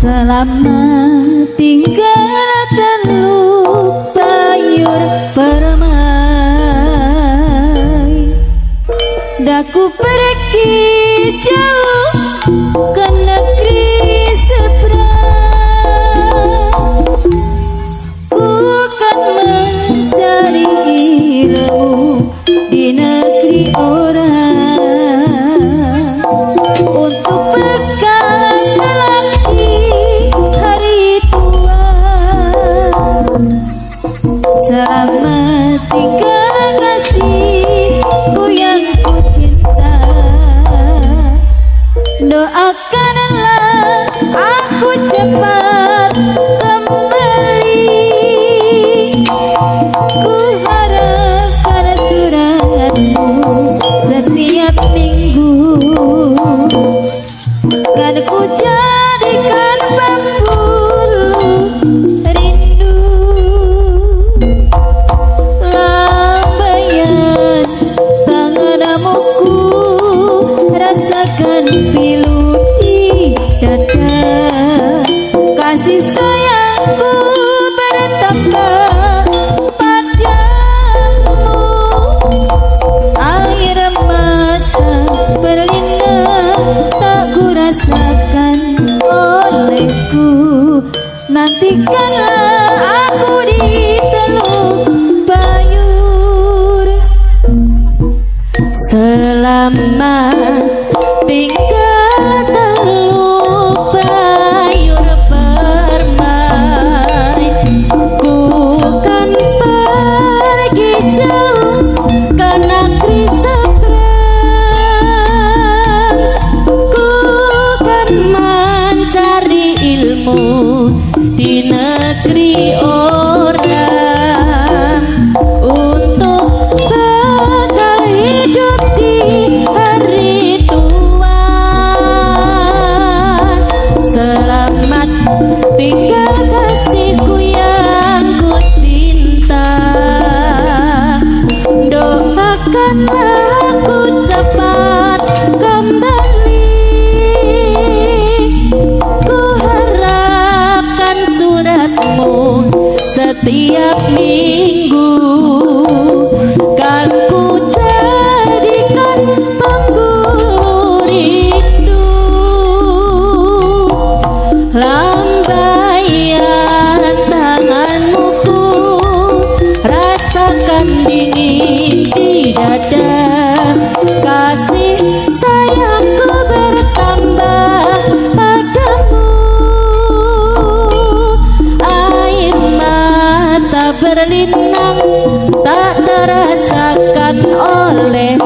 Selamat tinggal terlupayur permai. Daku pergi jauh ke negeri seberang. Ku kan mencari ilmu di negeri orang, untuk bekal lelaki hari tua. Selamat tinggal kasihku yang ku cinta. Doakanlah aku cepat kembali. Ku harapkan suratmu setiap minggu, kan ku jadikan pembuluh rindu. Lambaian tanganmu ku rasakan pilu di dada. Kasih sayangku bertambah padamu. Air mata berlinang tak ku rasakan olehku. Nantikanlah aku di Teluk Bayur. Selamat tinggal Teluk Bayur permai. Ku kan pergi jauh ke negeri seberang. Ku kan mencari ilmu di negeri orang, untuk bekal hidup di hari tua. Selamat tinggal kasihku yang ku cinta. Doakanlah aku cepat kembali. Ku harapkan suratmu setiap minggu, kan ku jadikan pembuluh rindu. Lambaian tanganmu ku rasakan dingin di dada. Kasih sayangku bertambah padamu. Air mata berlinang tak terasakan oleh